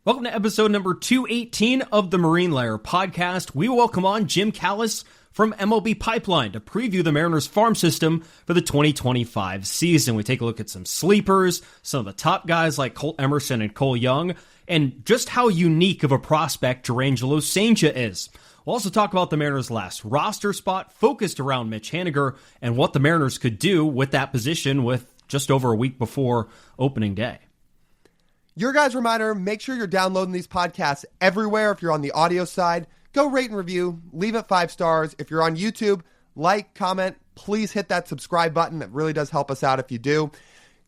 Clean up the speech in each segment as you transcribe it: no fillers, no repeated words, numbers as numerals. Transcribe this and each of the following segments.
Welcome to episode number 218 of the Marine Layer podcast. We welcome on Jim Callis from MLB Pipeline to preview the Mariners farm system for the 2025 season. We take a look at some sleepers, some of the top guys like Colt Emerson and Cole Young, and just how unique of a prospect Durangelo Sancia is. We'll also talk about the Mariners' last roster spot focused around Mitch Haniger and what the Mariners could do with that position with just over a week before opening day. Your guys' reminder, make sure you're downloading these podcasts everywhere. If you're on the audio side, go rate and review, leave it 5 stars. If you're on YouTube, like, comment, please hit that subscribe button. That really does help us out if you do.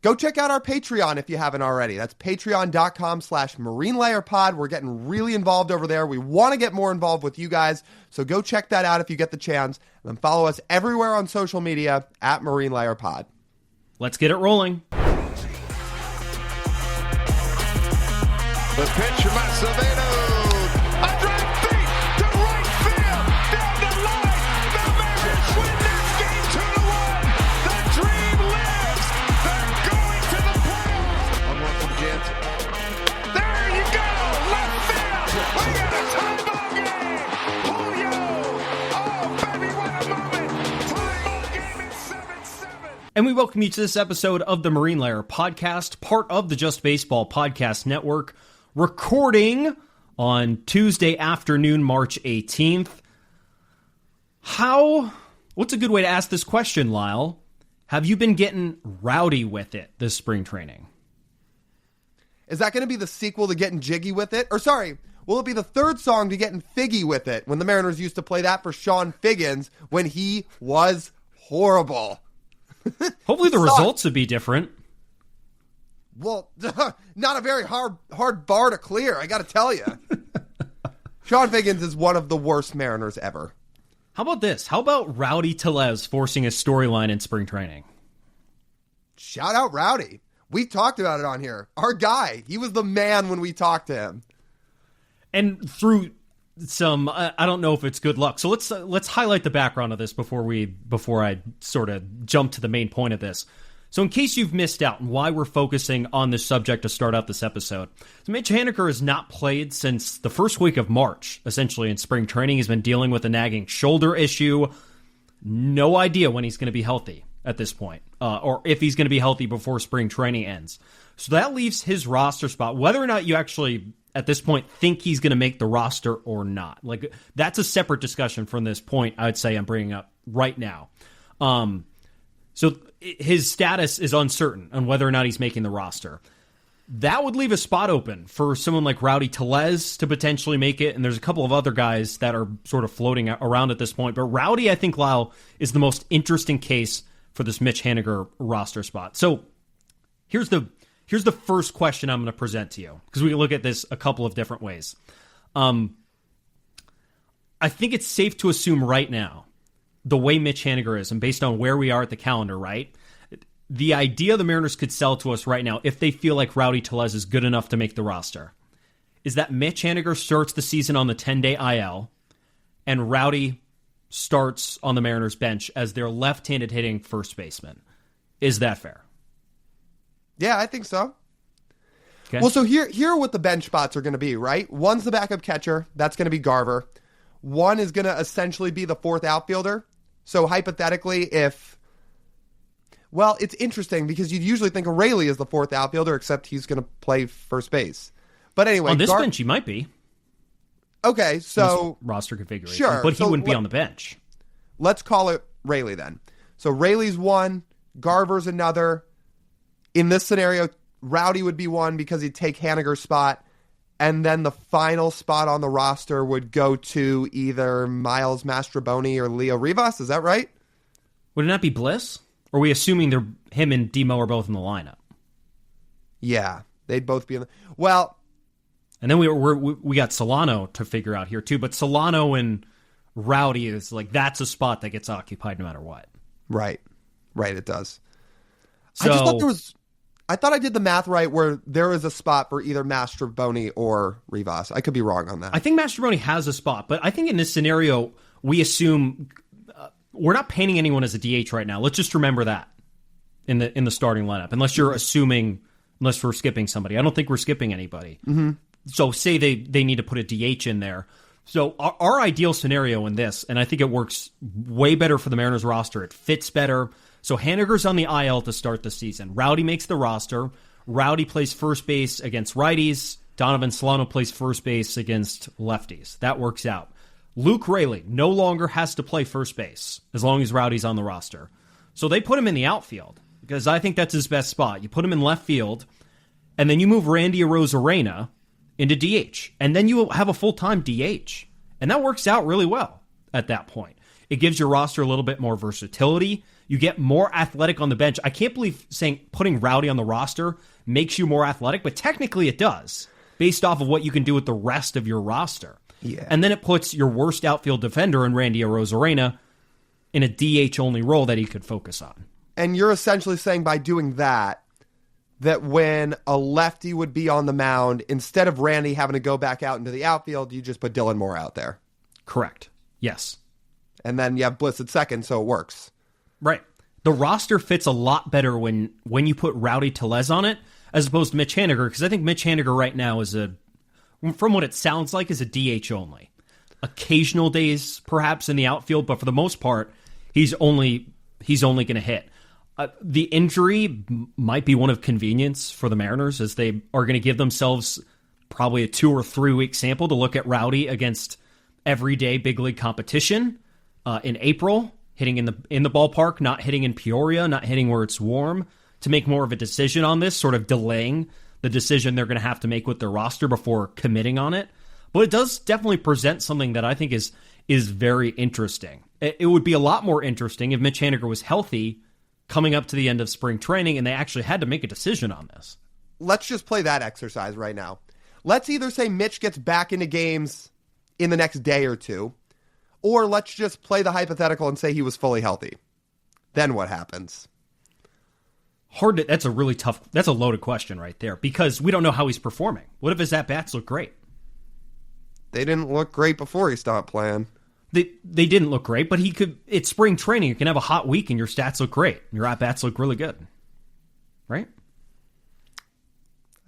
Go check out our Patreon if you haven't already. That's patreon.com/marinelayerpod. We're getting really involved over there. We want to get more involved with you guys, so go check that out if you get the chance. And then follow us everywhere on social media at Marine Layer Pod. Let's get it rolling. The pitch from Acevedo. A drive deep to right field. Down the line. The Mariners win this game 2-1. The dream lives. They're going to the playoffs. One more from Jansen. There you go. Left field. We got a tie ball game. Julio. Oh, baby, what a moment. Tie ball game at 7-7. And we welcome you to this episode of the Marine Layer podcast, part of the Just Baseball Podcast Network. Recording on Tuesday afternoon, March 18th. What's a good way to ask this question, Lyle? Have you been getting rowdy with it this spring training? Is that going to be the sequel to Getting Jiggy with It? Or sorry, will it be the third song to Getting Figgy with It when the Mariners used to play that for Sean Figgins when he was horrible? Hopefully the results would be different. Well, not a very hard bar to clear, I got to tell you. Sean Figgins is one of the worst Mariners ever. How about this? How about Rowdy Tellez forcing a storyline in spring training? Shout out Rowdy. We talked about it on here. Our guy, he was the man when we talked to him. And through some, I don't know if it's good luck. So let's highlight the background of this before I sort of jump to the main point of this. So in case you've missed out on why we're focusing on this subject to start out this episode, so Mitch Haniger has not played since the first week of March, essentially in spring training. He's been dealing with a nagging shoulder issue. No idea when he's going to be healthy at this point, or if he's going to be healthy before spring training ends. So that leaves his roster spot, whether or not you actually, at this point, think he's going to make the roster or not. Like, that's a separate discussion from this point, I would say I'm bringing up right now. So his status is uncertain on whether or not he's making the roster. That would leave a spot open for someone like Rowdy Tellez to potentially make it, and there's a couple of other guys that are sort of floating around at this point. But Rowdy, I think, Lyle, is the most interesting case for this Mitch Haniger roster spot. So here's the first question I'm going to present to you, because we can look at this a couple of different ways. I think it's safe to assume right now, the way Mitch Haniger is, and based on where we are at the calendar, right? The idea the Mariners could sell to us right now, if they feel like Rowdy Tellez is good enough to make the roster, is that Mitch Haniger starts the season on the 10-day IL, and Rowdy starts on the Mariners bench as their left-handed hitting first baseman. Is that fair? Yeah, I think so. Okay. Well, so here are what the bench spots are going to be, right? One's the backup catcher. That's going to be Garver. One is going to essentially be the fourth outfielder. So hypothetically, it's interesting because you'd usually think of Rayleigh as the fourth outfielder, except he's going to play first base. But anyway, on this bench, he might be. Okay, so roster configuration, sure, but he wouldn't be on the bench. Let's call it Rayleigh then. So Rayleigh's one, Garver's another. In this scenario, Rowdy would be one because he'd take Haniger's spot. And then the final spot on the roster would go to either Miles Mastrobuoni or Leo Rivas. Is that right? Would it not be Bliss? Or are we assuming him and Demo are both in the lineup? Yeah, they'd both be in the... Well... And then we got Solano to figure out here too. But Solano and Rowdy is like, that's a spot that gets occupied no matter what. Right. Right, it does. So, I thought I did the math right where there is a spot for either Mastrobuoni or Rivas. I could be wrong on that. I think Mastrobuoni has a spot, but I think in this scenario, we assume we're not painting anyone as a DH right now. Let's just remember that in the starting lineup, unless we're skipping somebody. I don't think we're skipping anybody. Mm-hmm. So say they need to put a DH in there. So our ideal scenario in this, and I think it works way better for the Mariners roster, it fits better. So Haniger's on the IL to start the season. Rowdy makes the roster. Rowdy plays first base against righties. Donovan Solano plays first base against lefties. That works out. Luke Raley no longer has to play first base as long as Rowdy's on the roster. So they put him in the outfield because I think that's his best spot. You put him in left field, and then you move Randy Arozarena into DH, and then you have a full-time DH. And that works out really well at that point. It gives your roster a little bit more versatility. You get more athletic on the bench. I can't believe saying putting Rowdy on the roster makes you more athletic, but technically it does, based off of what you can do with the rest of your roster. Yeah. And then it puts your worst outfield defender in Randy Arozarena in a DH-only role that he could focus on. And you're essentially saying by doing that when a lefty would be on the mound, instead of Randy having to go back out into the outfield, you just put Dylan Moore out there. Correct. Yes. And then you have Bliss at second, so it works. Right. The roster fits a lot better when you put Rowdy Tellez on it, as opposed to Mitch Haniger, because I think Mitch Haniger right now is from what it sounds like, is a DH only. Occasional days, perhaps, in the outfield, but for the most part, he's only going to hit. The injury might be one of convenience for the Mariners, as they are going to give themselves probably a 2 or 3 week sample to look at Rowdy against everyday big league competition in April, hitting in the ballpark, not hitting in Peoria, not hitting where it's warm, to make more of a decision on this, sort of delaying the decision they're going to have to make with their roster before committing on it. But it does definitely present something that I think is very interesting. It would be a lot more interesting if Mitch Haniger was healthy coming up to the end of spring training and they actually had to make a decision on this. Let's just play that exercise right now. Let's either say Mitch gets back into games in the next day or two, or let's just play the hypothetical and say he was fully healthy. Then what happens? That's a loaded question right there, because we don't know how he's performing. What if his at-bats look great? They didn't look great before he stopped playing. They didn't look great, but it's spring training. You can have a hot week and your stats look great. Your at-bats look really good. Right?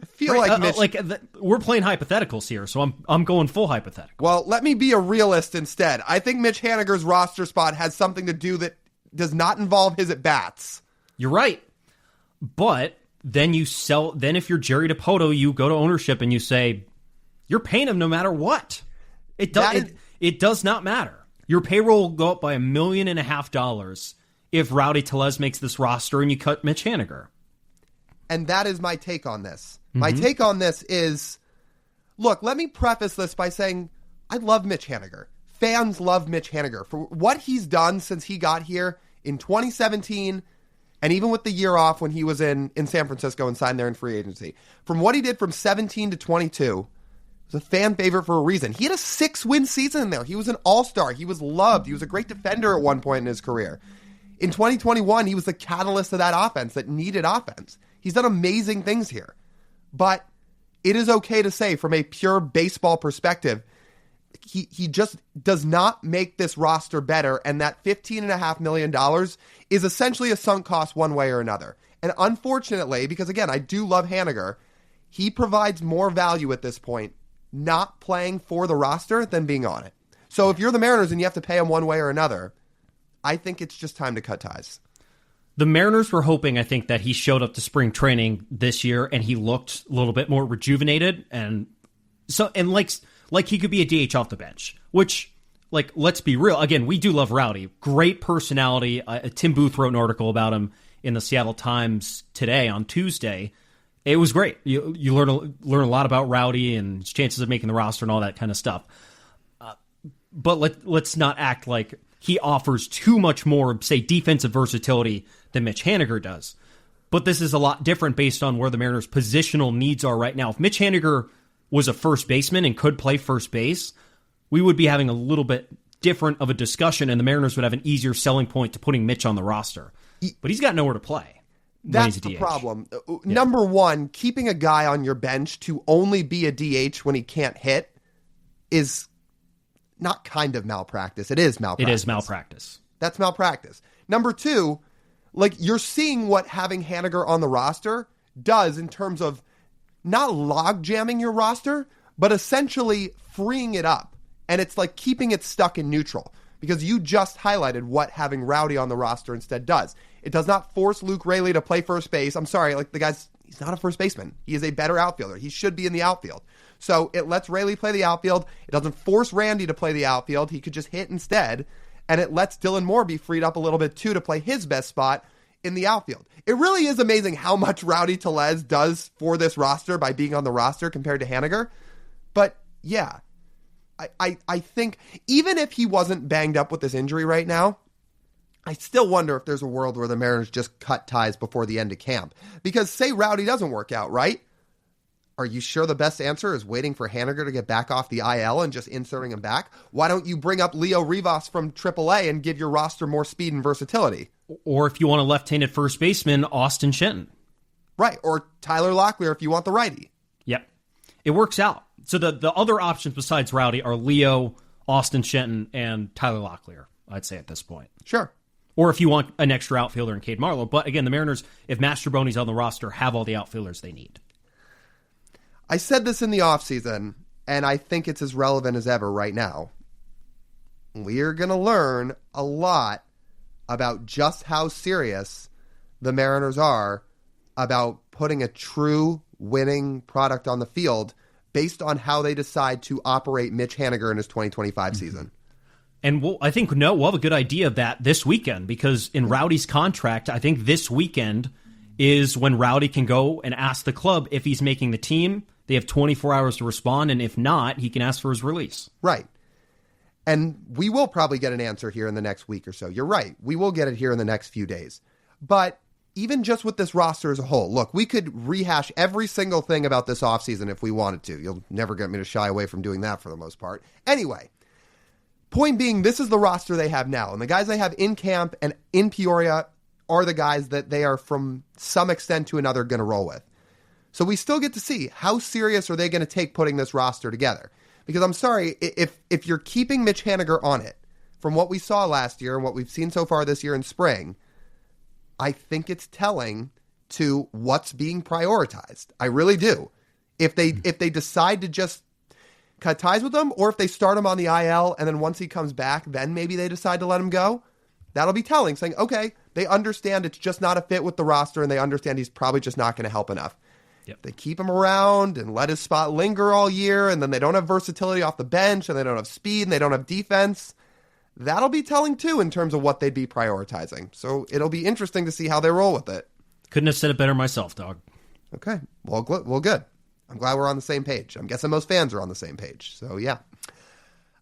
I feel like Mitch... we're playing hypotheticals here, so I'm going full hypothetical. Well, let me be a realist instead. I think Mitch Haniger's roster spot has something to do that does not involve his at-bats. You're right. But then if you're Jerry Dipoto, you go to ownership and you say, you're paying him no matter what. It does not matter. Your payroll will go up by $1.5 million if Rowdy Tellez makes this roster and you cut Mitch Haniger. And that is my take on this. Mm-hmm. My take on this is, look, let me preface this by saying I love Mitch Haniger. Fans love Mitch Haniger for what he's done since he got here in 2017, and even with the year off when he was in San Francisco and signed there in free agency. From what he did from 17 to 22, was a fan favorite for a reason. He had a 6-win season in there. He was an all-star. He was loved. He was a great defender at one point in his career. In 2021, he was the catalyst of that offense that needed offense. He's done amazing things here. But it is okay to say, from a pure baseball perspective, he just does not make this roster better, and that $15.5 million is essentially a sunk cost one way or another. And unfortunately, because again, I do love Haniger, he provides more value at this point not playing for the roster than being on it. So if you're the Mariners and you have to pay him one way or another, I think it's just time to cut ties. The Mariners were hoping, I think, that he showed up to spring training this year and he looked a little bit more rejuvenated and like he could be a DH off the bench, which, like, let's be real. Again, we do love Rowdy. Great personality. Tim Booth wrote an article about him in the Seattle Times today on Tuesday. It was great. You learn a lot about Rowdy and his chances of making the roster and all that kind of stuff. But let's not act like he offers too much more, say, defensive versatility than Mitch Haniger does. But this is a lot different based on where the Mariners' positional needs are right now. If Mitch Haniger was a first baseman and could play first base, we would be having a little bit different of a discussion, and the Mariners would have an easier selling point to putting Mitch on the roster. But he's got nowhere to play. That's the problem. Yeah. Number one, keeping a guy on your bench to only be a DH when he can't hit is not kind of malpractice. It is malpractice. It is malpractice. That's malpractice. Number two, like, you're seeing what having Haniger on the roster does in terms of not log jamming your roster, but essentially freeing it up. And it's like keeping it stuck in neutral, because you just highlighted what having Rowdy on the roster instead does. It does not force Luke Raley to play first base. I'm sorry, like, the guy's, he's not a first baseman. He is a better outfielder. He should be in the outfield. So it lets Raley play the outfield. It doesn't force Randy to play the outfield. He could just hit instead. And it lets Dylan Moore be freed up a little bit too to play his best spot in the outfield. It really is amazing how much Rowdy Tellez does for this roster by being on the roster compared to Haniger. But yeah, I think even if he wasn't banged up with this injury right now, I still wonder if there's a world where the Mariners just cut ties before the end of camp. Because say Rowdy doesn't work out, right? Are you sure the best answer is waiting for Haniger to get back off the IL and just inserting him back? Why don't you bring up Leo Rivas from AAA and give your roster more speed and versatility? Or if you want a left-handed first baseman, Austin Shenton. Right, or Tyler Locklear if you want the righty. Yep. It works out. So the other options besides Rowdy are Leo, Austin Shenton, and Tyler Locklear, I'd say at this point. Sure. Or if you want an extra outfielder in Cade Marlowe. But again, the Mariners, if Mastroboni's on the roster, have all the outfielders they need. I said this in the offseason, and I think it's as relevant as ever right now. We're going to learn a lot about just how serious the Mariners are about putting a true winning product on the field based on how they decide to operate Mitch Haniger in his 2025 season. And we'll have a good idea of that this weekend, because in Rowdy's contract, I think this weekend is when Rowdy can go and ask the club if he's making the team. They have 24 hours to respond, and if not, he can ask for his release. Right. And we will probably get an answer here in the next week or so. You're right. We will get it here in the next few days. But even just with this roster as a whole, look, we could rehash every single thing about this offseason if we wanted to. You'll never get me to shy away from doing that for the most part. Anyway, point being, this is the roster they have now. And the guys they have in camp and in Peoria are the guys that they are from some extent to another going to roll with. So we still get to see how serious are they going to take putting this roster together. Because I'm sorry, if you're keeping Mitch Haniger on it, from what we saw last year and what we've seen so far this year in spring, I think it's telling to what's being prioritized. I really do. If they decide to just cut ties with him, or if they start him on the IL and then once he comes back, then maybe they decide to let him go, that'll be telling, saying, okay, they understand it's just not a fit with the roster and they understand he's probably just not going to help enough. Yep. They keep him around and let his spot linger all year, and then they don't have versatility off the bench, and they don't have speed, and they don't have defense. That'll be telling, too, in terms of what they'd be prioritizing. So it'll be interesting to see how they roll with it. Couldn't have said it better myself, dog. Okay. Well, good. I'm glad we're on the same page. I'm guessing most fans are on the same page. So, yeah.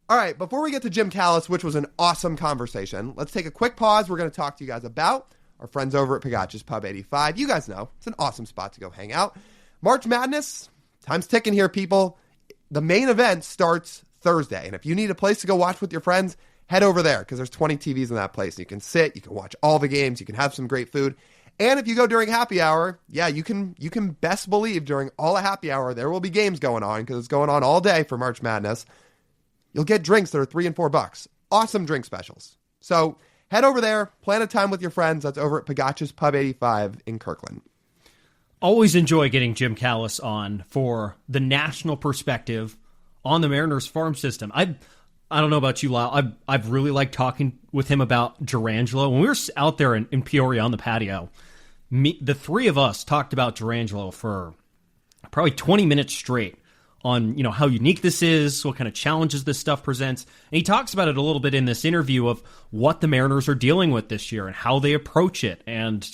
All right, before we get to Jim Callis, which was an awesome conversation, let's take a quick pause. We're going to talk to you guys about our friends over at Pagacci's Pub 85. You guys know, it's an awesome spot to go hang out. March Madness, time's ticking here, people. The main event starts Thursday, and if you need a place to go watch with your friends, head over there, because there's 20 TVs in that place. You can sit, you can watch all the games, you can have some great food. And if you go during happy hour, yeah, you can best believe during all of happy hour, there will be games going on, because it's going on all day for March Madness. You'll get drinks that are $3 and $4. Awesome drink specials. So head over there, plan a time with your friends. That's over at Pagacci's Pub 85 in Kirkland. Always enjoy getting Jim Callis on for the national perspective on the Mariners farm system. I don't know about you, Lyle. I've really liked talking with him about Durangelo. When we were out there in Peoria on the patio, the three of us talked about Durangelo for probably 20 minutes straight on, how unique this is, what kind of challenges this stuff presents. And he talks about it a little bit in this interview of what the Mariners are dealing with this year and how they approach it, and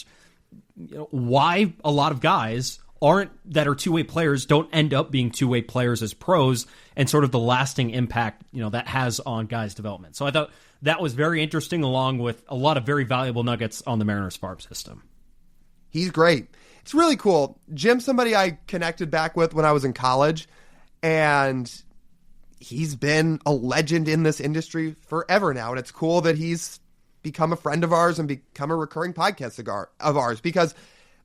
why a lot of guys that are two-way players don't end up being two-way players as pros, and sort of the lasting impact that has on guys' development. So I thought that was very interesting, along with a lot of very valuable nuggets on the Mariners farm system. He's great. It's really cool. Jim's somebody I connected back with when I was in college, and he's been a legend in this industry forever now, and it's cool that he's become a friend of ours and become a recurring podcast of ours, because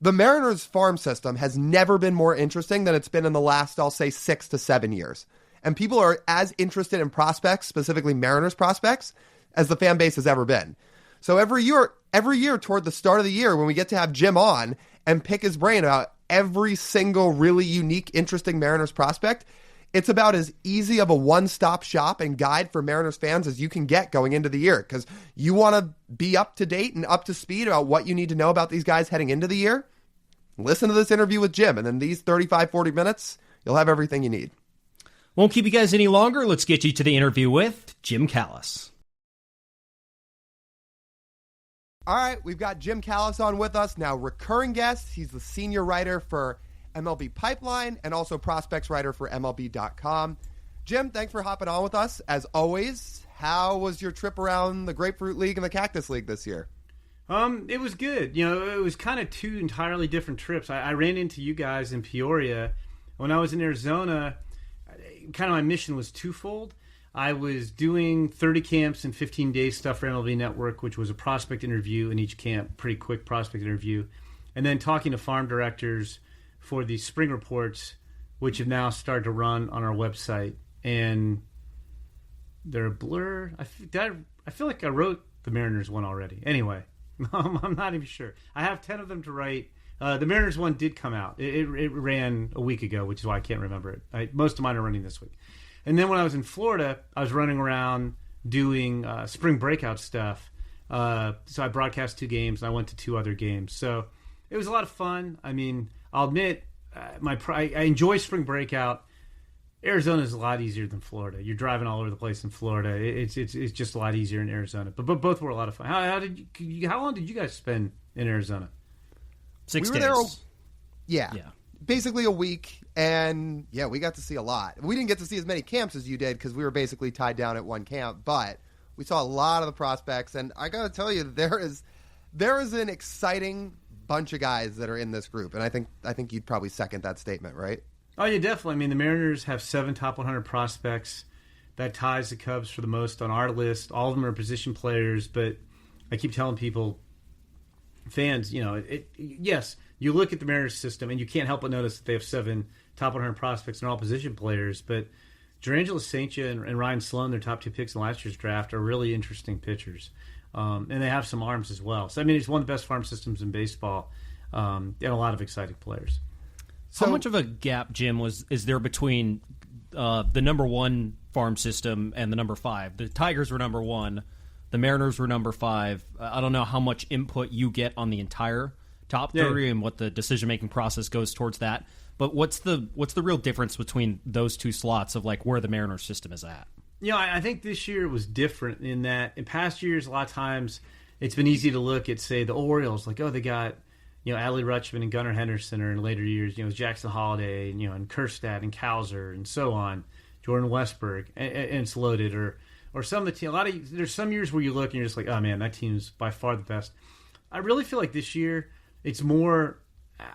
the Mariners farm system has never been more interesting than it's been in the last, I'll say, 6 to 7 years. And people are as interested in prospects, specifically Mariners prospects, as the fan base has ever been. So every year toward the start of the year, when we get to have Jim on and pick his brain about every single really unique, interesting Mariners prospect, It's about as easy of a one-stop shop and guide for Mariners fans as you can get going into the year, because you want to be up to date and up to speed about what you need to know about these guys heading into the year. Listen to this interview with Jim, and then these 35, 40 minutes, you'll have everything you need. Won't keep you guys any longer. Let's get you to the interview with Jim Callis. All right, we've got Jim Callis on with us now, recurring guest. He's the senior writer for MLB Pipeline and also prospects writer for MLB.com. Jim, thanks for hopping on with us. As always, how was your trip around the Grapefruit League and the Cactus League this year? It was good. It was kind of two entirely different trips. I ran into you guys in Peoria. When I was in Arizona, kind of my mission was twofold. I was doing 30 camps and 15 days stuff for MLB Network, which was a prospect interview in each camp, pretty quick prospect interview, and then talking to farm directors for the spring reports, which have now started to run on our website. And they're a blur. I feel like I wrote the Mariners one already. Anyway, I'm not even sure. I have 10 of them to write. The Mariners one did come out. It ran a week ago, which is why I can't remember it. Most of mine are running this week. And then when I was in Florida, I was running around doing spring breakout stuff. So I broadcast 2 games, and I went to 2 other games. So it was a lot of fun. I mean, I'll admit, I enjoy spring breakout. Arizona is a lot easier than Florida. You're driving all over the place in Florida. It's just a lot easier in Arizona. But both were a lot of fun. How long did you guys spend in Arizona? 6 we were days. There, yeah. Basically a week, and yeah, we got to see a lot. We didn't get to see as many camps as you did because we were basically tied down at one camp, but we saw a lot of the prospects, and I got to tell you, there is an exciting bunch of guys that are in this group, and I think you'd probably second that statement, right? Oh, yeah, definitely. I mean, the Mariners have 7 top 100 prospects. That ties the Cubs for the most on our list. All of them are position players, but I keep telling people, fans, yes, you look at the Mariners system and you can't help but notice that they have 7 top 100 prospects and all position players, but Durangelo Saintia and Ryan Sloan, their top 2 picks in last year's draft, are really interesting pitchers. And they have some arms as well. So, I mean, it's one of the best farm systems in baseball, and a lot of exciting players. How much of a gap, Jim, is there between the number 1 farm system and the number 5? The Tigers were number 1. The Mariners were number 5. I don't know how much input you get on the entire top 30 and what the decision-making process goes towards that. But what's the real difference between those 2 slots of like where the Mariners system is at? I think this year was different in that in past years, a lot of times it's been easy to look at, say, the Orioles, like, oh, they got, Adley Rutschman and Gunnar Henderson, or in later years, Jackson Holliday, and Kjerstad and Cowser and so on, Jordan Westberg, and it's loaded, or some of the team. There's some years where you look and you're just like, oh man, that team's by far the best. I really feel like this year it's more.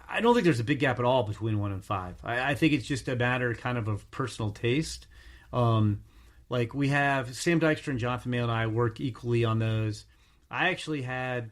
I don't think there's a big gap at all between 1 and 5. I think it's just a matter kind of personal taste. Like we have Sam Dykstra and Jonathan Mayo and I work equally on those. I actually had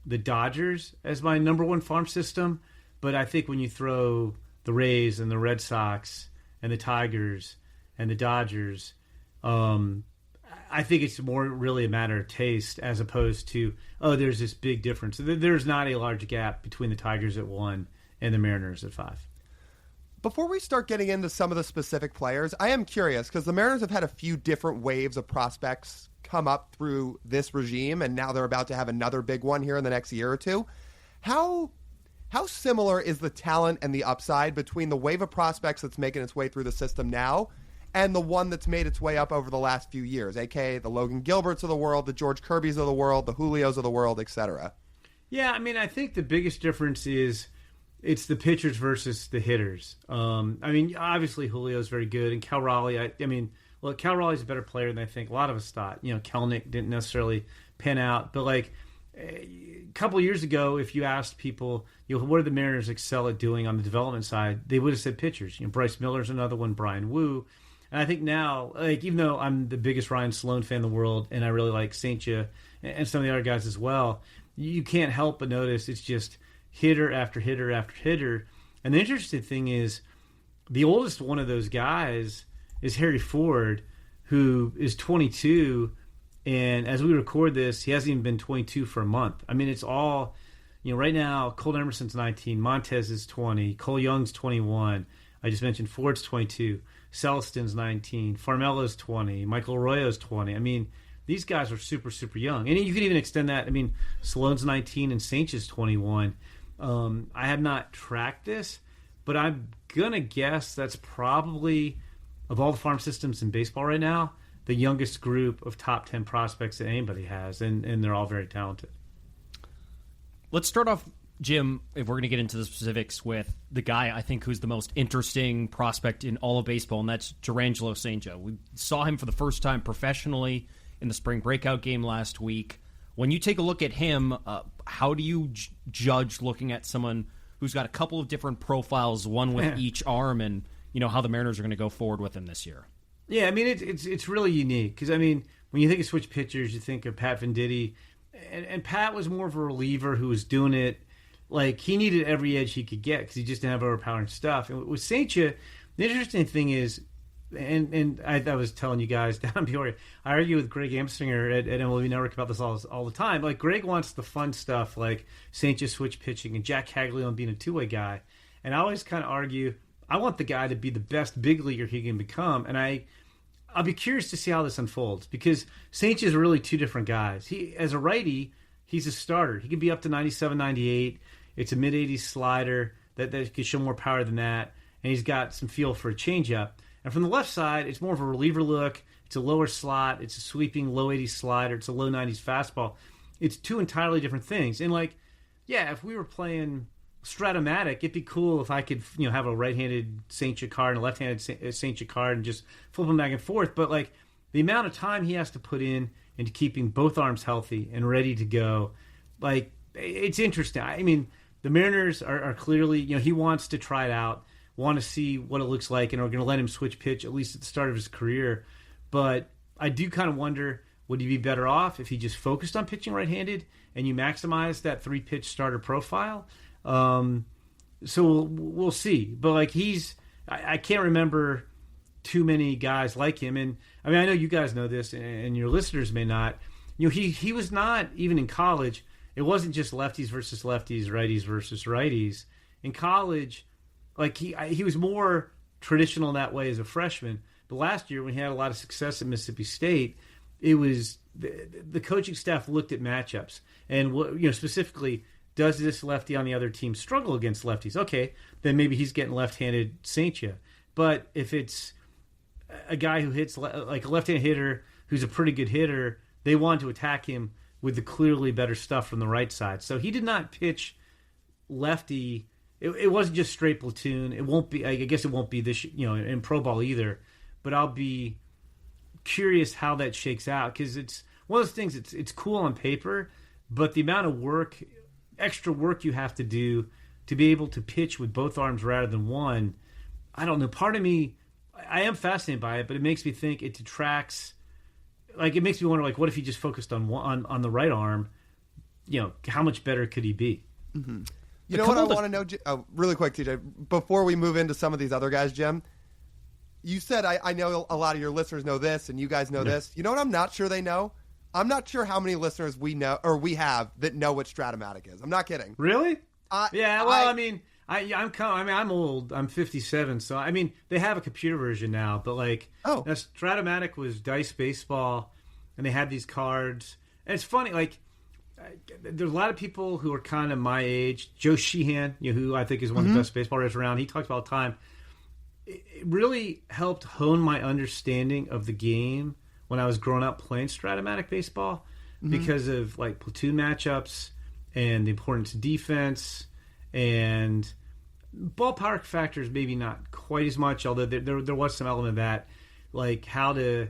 the Dodgers as my number 1 farm system, but I think when you throw the Rays and the Red Sox and the Tigers and the Dodgers, I think it's more really a matter of taste as opposed to, oh, there's this big difference. There's not a large gap between the Tigers at 1 and the Mariners at 5. Before we start getting into some of the specific players, I am curious because the Mariners have had a few different waves of prospects come up through this regime, and now they're about to have another big one here in the next year or 2. How similar is the talent and the upside between the wave of prospects that's making its way through the system now and the one that's made its way up over the last few years, a.k.a. the Logan Gilberts of the world, the George Kirbys of the world, the Julios of the world, etc.? Yeah, I mean, I think the biggest difference is it's the pitchers versus the hitters. I mean, obviously Julio's very good, and Cal Raleigh, Cal Raleigh's a better player than I think a lot of us thought. Kelnick didn't necessarily pan out, but like a couple of years ago, if you asked people, what do the Mariners excel at doing on the development side, they would have said pitchers. Bryce Miller's another one, Brian Wu. And I think now, like, even though I'm the biggest Ryan Sloan fan in the world, and I really like Saintia and some of the other guys as well, you can't help but notice it's just hitter after hitter after hitter. And the interesting thing is, the oldest one of those guys is Harry Ford, who is 22, and as we record this, he hasn't even been 22 for a month. I mean, it's all, right now, Cole Emerson's 19, Montez is 20, Cole Young's 21. I just mentioned Ford's 22, Celestin's 19, Farmelo's 20, Michael Arroyo's 20. I mean, these guys are super, super young. And you could even extend that. I mean, Salone's 19 and Sainch is 21. I have not tracked this, but I'm going to guess that's probably, of all the farm systems in baseball right now, the youngest group of top 10 prospects that anybody has, and they're all very talented. Let's start off, Jim, if we're going to get into the specifics, with the guy I think who's the most interesting prospect in all of baseball, and that's Jurrangelo St. We saw him for the first time professionally in the spring breakout game last week. When you take a look at him, how do you judge looking at someone who's got a couple of different profiles, one with each arm, and how the Mariners are going to go forward with him this year? Yeah, I mean, it's really unique because, I mean, when you think of switch pitchers, you think of Pat Venditti, and Pat was more of a reliever who was doing it like he needed every edge he could get because he just didn't have overpowering stuff. And with St. the interesting thing is, and I was telling you guys down in Peoria, I argue with Greg Amsinger at MLB Network about this all the time. Like, Greg wants the fun stuff like St. switch pitching and Jack Caglione being a two-way guy. And I always kind of argue, I want the guy to be the best big leaguer he can become. And I'll be curious to see how this unfolds because St. is really two different guys. He, as a righty, he's a starter. He can be up to 97, 98. It's a mid-80s slider that can show more power than that. And he's got some feel for a changeup. And from the left side, it's more of a reliever look. It's a lower slot. It's a sweeping low 80s slider. It's a low 90s fastball. It's two entirely different things. And, like, yeah, if we were playing Stratomatic, it'd be cool if I could, have a right-handed St. card and a left-handed St. card and just flip them back and forth. But, like, the amount of time he has to put in into keeping both arms healthy and ready to go, like, it's interesting. I mean, the Mariners are clearly, he wants to try it out, want to see what it looks like, and are going to let him switch pitch at least at the start of his career. But I do kind of wonder, would he be better off if he just focused on pitching right-handed and you maximize that 3-pitch starter profile? So we'll see. But, like, I can't remember too many guys like him. And, I mean, I know you guys know this, and your listeners may not. He was not, even in college, it wasn't just lefties versus lefties, righties versus righties. In college, like, he was more traditional in that way as a freshman. But last year, when he had a lot of success at Mississippi State, it was the coaching staff looked at matchups and specifically, does this lefty on the other team struggle against lefties? Okay, then maybe he's getting left-handed St. But if it's a guy who hits like a left-handed hitter who's a pretty good hitter, they want to attack him with the clearly better stuff from the right side. So he did not pitch lefty. It wasn't just straight platoon. It won't be. I guess it won't be this, in pro ball either. But I'll be curious how that shakes out because it's one of those things. It's cool on paper, but the amount of extra work you have to do to be able to pitch with both arms rather than one, I don't know. Part of me, I am fascinated by it, but it makes me think it detracts. Like, it makes me wonder, like, what if he just focused on the right arm? How much better could he be? Mm-hmm. You know what I want to know, really quick, TJ, before we move into some of these other guys, Jim? You said, I know a lot of your listeners know this, and you guys know this. You know what I'm not sure they know? I'm not sure how many listeners we know or we have that know what Stratomatic is. I'm not kidding. Really? Yeah. Well, I'm old. I'm 57. So I mean, they have a computer version now. But like, Stratomatic was Dice Baseball, and they had these cards. And it's funny. Like, there's a lot of people who are kind of my age. Joe Sheehan, who I think is one of the best baseball writers around. He talks about all the time. It really helped hone my understanding of the game when I was growing up playing Stratomatic baseball because of like platoon matchups and the importance of defense and ballpark factors, maybe not quite as much, although there was some element of that, like how to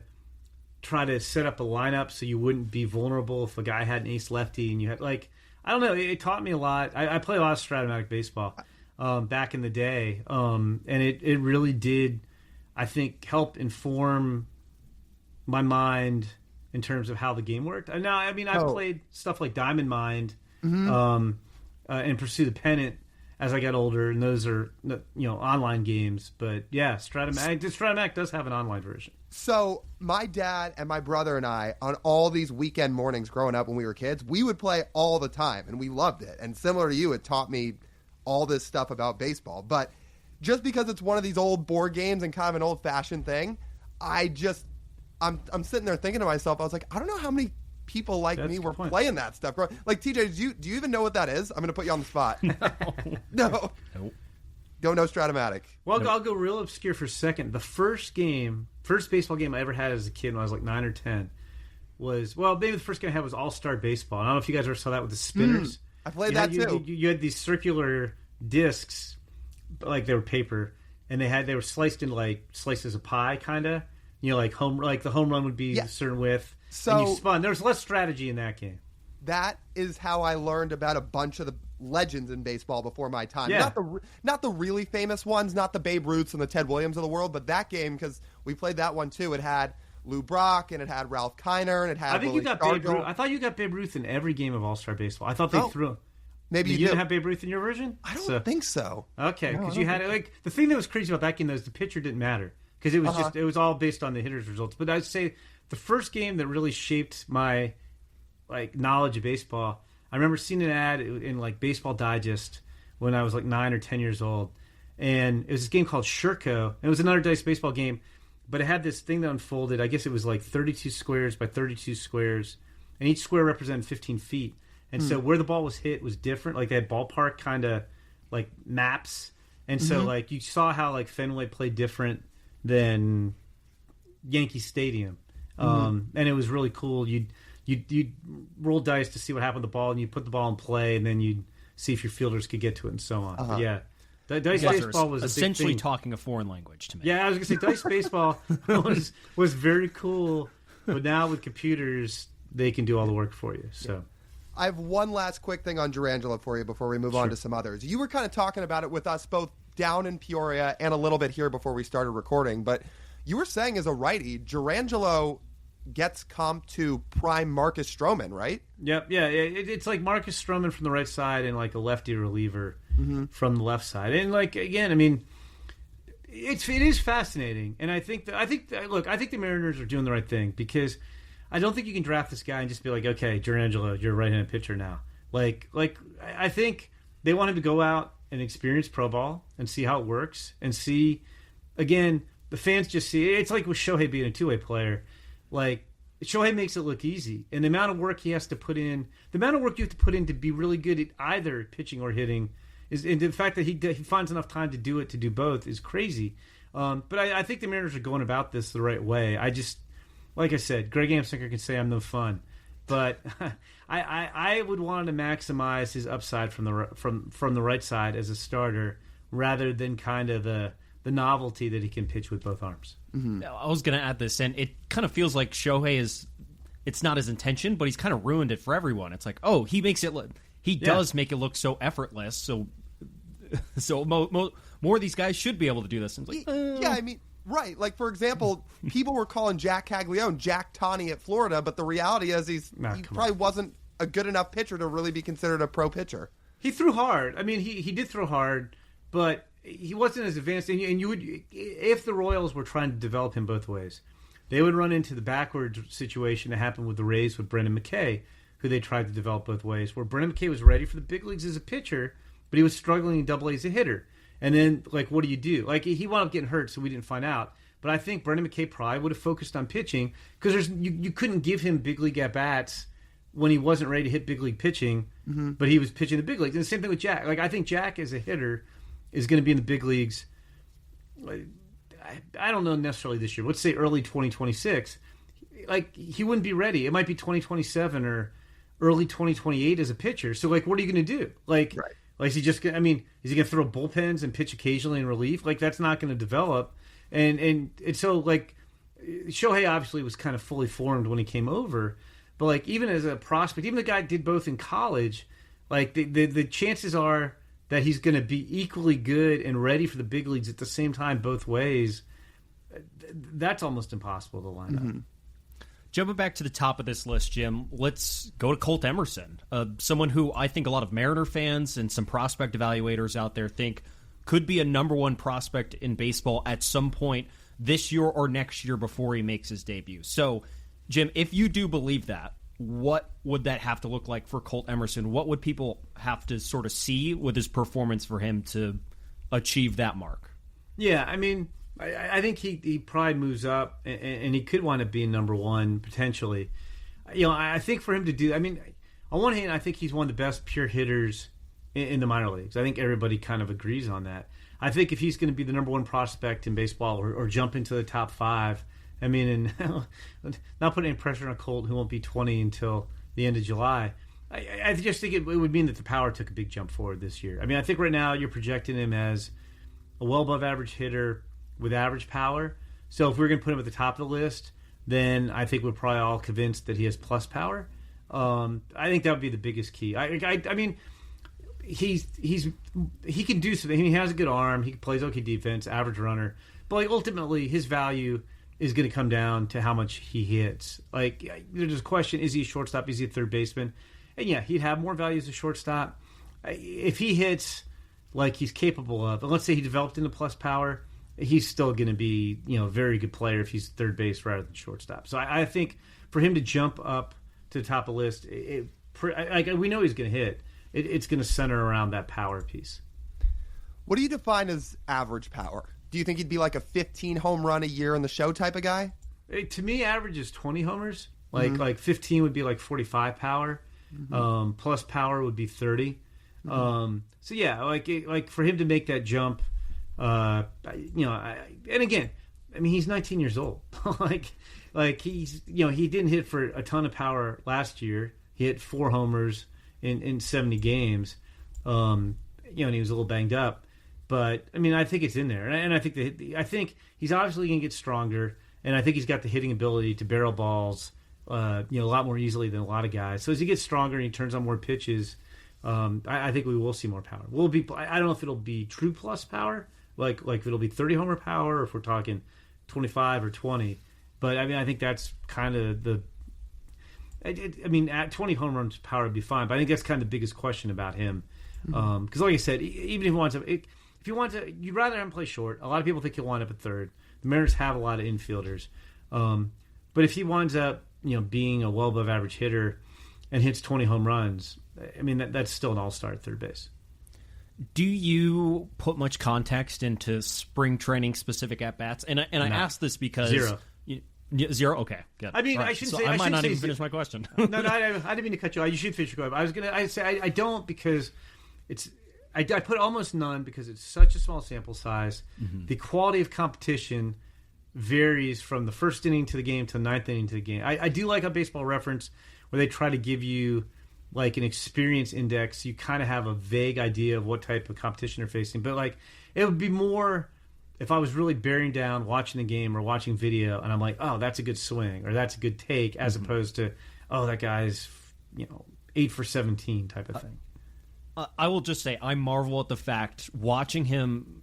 try to set up a lineup so you wouldn't be vulnerable if a guy had an ace lefty and you had, like, I don't know, it taught me a lot. I played a lot of Stratomatic baseball back in the day, and it really did, I think, help inform my mind in terms of how the game worked. Now, I mean, I've played stuff like Diamond Mind and Pursue the Pennant as I got older, and those are online games. But yeah, Stratomatic does have an online version. So my dad and my brother and I, on all these weekend mornings growing up when we were kids, we would play all the time, and we loved it. And similar to you, it taught me all this stuff about baseball. But just because it's one of these old board games and kind of an old-fashioned thing, I'm sitting there thinking to myself, I was like, I don't know how many people like me were playing that stuff. Like, TJ, do you even know what that is? I'm going to put you on the spot. No. Nope. Don't know Stratomatic. Well, nope. I'll go real obscure for a second. The first baseball game I ever had as a kid when I was like 9 or 10 was, well, maybe the first game I had was All-Star Baseball. I don't know if you guys ever saw that with the spinners. I played that too. You had these circular discs, like they were paper, and they were sliced into like slices of pie, kind of. Like the home run would be a certain width. So and you spun. There was less strategy in that game. That is how I learned about a bunch of the legends in baseball before my time. Yeah. Not the really famous ones, not the Babe Ruths and the Ted Williams of the world, but that game, because we played that one too. It had Lou Brock and it had Ralph Kiner and it had. I think you got Babe Ruth. I thought you got Babe Ruth in every game of All-Star Baseball. I thought they threw. Maybe you didn't have Babe Ruth in your version. I don't think so. Okay, because you had the thing that was crazy about that game though is the pitcher didn't matter. Because it was it was all based on the hitter's results. But I'd say the first game that really shaped my knowledge of baseball, I remember seeing an ad in like Baseball Digest when I was like 9 or 10 years old, and it was this game called Shurko. It was another dice baseball game, but it had this thing that unfolded. I guess it was like 32 squares by 32 squares, and each square represented 15 feet. And so where the ball was hit was different. Like they had ballpark kind of like maps, and so like you saw how like Fenway played different than Yankee Stadium, and it was really cool. You'd roll dice to see what happened with the ball, and you'd put the ball in play, and then you'd see if your fielders could get to it, and so on. But yeah, dice baseball was essentially a big thing. Talking a foreign language to me. Yeah, I was gonna say dice baseball was very cool, but now with computers, they can do all the work for you. So. I have one last quick thing on Durangelo for you before we move on to some others. You were kind of talking about it with us both down in Peoria and a little bit here before we started recording, but you were saying as a righty, Durangelo gets comp to prime Marcus Stroman, right? Yep, yeah. It's like Marcus Stroman from the right side and like a lefty reliever from the left side. And like again, I mean, it is fascinating, and I think the Mariners are doing the right thing because I don't think you can draft this guy and just be like, okay, Durangelo, you're a right-handed pitcher now. Like I think they want him to go out and experience pro ball and see how it works and see, again, the fans just see it's like with Shohei being a two-way player. Like Shohei makes it look easy, and the amount of work he has to put in, the amount of work you have to put in to be really good at either pitching or hitting, and the fact that he finds enough time to do it to do both is crazy. But I think the Mariners are going about this the right way. I just. Like I said, Greg Amsinker can say I'm no fun, but I would want to maximize his upside from the right side as a starter rather than kind of the novelty that he can pitch with both arms. Mm-hmm. I was going to add this, and it kind of feels like Shohei it's not his intention, but he's kind of ruined it for everyone. It's like, oh, he makes it look, does make it look so effortless, so more of these guys should be able to do this. And it's like, yeah, I mean. Right. Like, for example, people were calling Jack Caglione Jack Tawney at Florida, but the reality is he probably wasn't a good enough pitcher to really be considered a pro pitcher. He threw hard. I mean, he did throw hard, but he wasn't as advanced. And you would, if the Royals were trying to develop him both ways, they would run into the backwards situation that happened with the Rays with Brendan McKay, who they tried to develop both ways, where Brendan McKay was ready for the big leagues as a pitcher, but he was struggling in Double-A as a hitter. And then, like, what do you do? Like, he wound up getting hurt, so we didn't find out. But I think Brendan McKay probably would have focused on pitching because you couldn't give him big league at-bats when he wasn't ready to hit big league pitching, but he was pitching the big leagues. And the same thing with Jack. Like, I think Jack as a hitter is going to be in the big leagues. I don't know necessarily this year. Let's say early 2026. Like, he wouldn't be ready. It might be 2027 or early 2028 as a pitcher. So, like, what are you going to do? Like, right. Like, is he just going to throw bullpens and pitch occasionally in relief? Like, that's not going to develop. And so, like, Shohei obviously was kind of fully formed when he came over. But, like, even as a prospect, even the guy did both in college, like, the chances are that he's going to be equally good and ready for the big leagues at the same time both ways. That's almost impossible to line up. Jumping back to the top of this list, Jim, let's go to Colt Emerson, someone who I think a lot of Mariner fans and some prospect evaluators out there think could be a number one prospect in baseball at some point this year or next year before he makes his debut. So, Jim, if you do believe that, what would that have to look like for Colt Emerson? What would people have to sort of see with his performance for him to achieve that mark? Yeah, I mean, I think he probably moves up, and he could wind up being number one potentially. You know, I think for him to do, I mean, on one hand, I think he's one of the best pure hitters in the minor leagues. I think everybody kind of agrees on that. I think if he's going to be the number one prospect in baseball or jump into the top five, I mean, and not putting any pressure on a Colt who won't be 20 until the end of July, I just think it would mean that the power took a big jump forward this year. I mean, I think right now you're projecting him as a well above average hitter with average power. So if we're going to put him at the top of the list, then I think we're probably all convinced that he has plus power. I think that would be the biggest key. I mean, he can do something. He has a good arm. He plays okay defense, average runner. But like ultimately, his value is going to come down to how much he hits. Like there's a question: is he a shortstop? Is he a third baseman? And yeah, he'd have more value as a shortstop if he hits like he's capable of. And let's say he developed into plus power, he's still going to be a very good player if he's third base rather than shortstop. So I think for him to jump up to the top of the list, we know he's going to hit. It's going to center around that power piece. What do you define as average power? Do you think he'd be like a 15 home run a year in the show type of guy? To me, average is 20 homers. Like 15 would be like 45 power. Plus power would be 30. So yeah, like for him to make that jump, and again, I mean he's 19 years old. like he's he didn't hit for a ton of power last year. He hit 4 homers in 70 games. And he was a little banged up, but I mean I think it's in there, and I think he's obviously going to get stronger, and I think he's got the hitting ability to barrel balls. A lot more easily than a lot of guys. So as he gets stronger and he turns on more pitches, I think we will see more power. I don't know if it'll be true plus power, like if it'll be 30 homer power, or if we're talking 25 or 20. But I mean, I think that's kind of at 20 home runs power would be fine. But I think that's kind of the biggest question about him, because like I said, even if he wants to, you'd rather him play short. A lot of people think he'll wind up at third. The Mariners have a lot of infielders, but if he winds up being a well above average hitter and hits 20 home runs, I mean, that's still an all-star at third base. Do you put much context into spring training specific at-bats? And I ask this because... Zero? Okay, good. I mean, right. I shouldn't so say... I might not even finish my question. No, I didn't mean to cut you off. You should finish your question. I don't because I put almost none because it's such a small sample size. Mm-hmm. The quality of competition varies from the first inning to the game to the ninth inning to the game. I do like a Baseball Reference where they try to give you like an experience index. You kind of have a vague idea of what type of competition they're facing. But like it would be more if I was really bearing down watching the game or watching video and I'm like, oh, that's a good swing or that's a good take, as opposed to, oh, that guy's 8 for 17 type of thing. I will just say I marvel at the fact watching him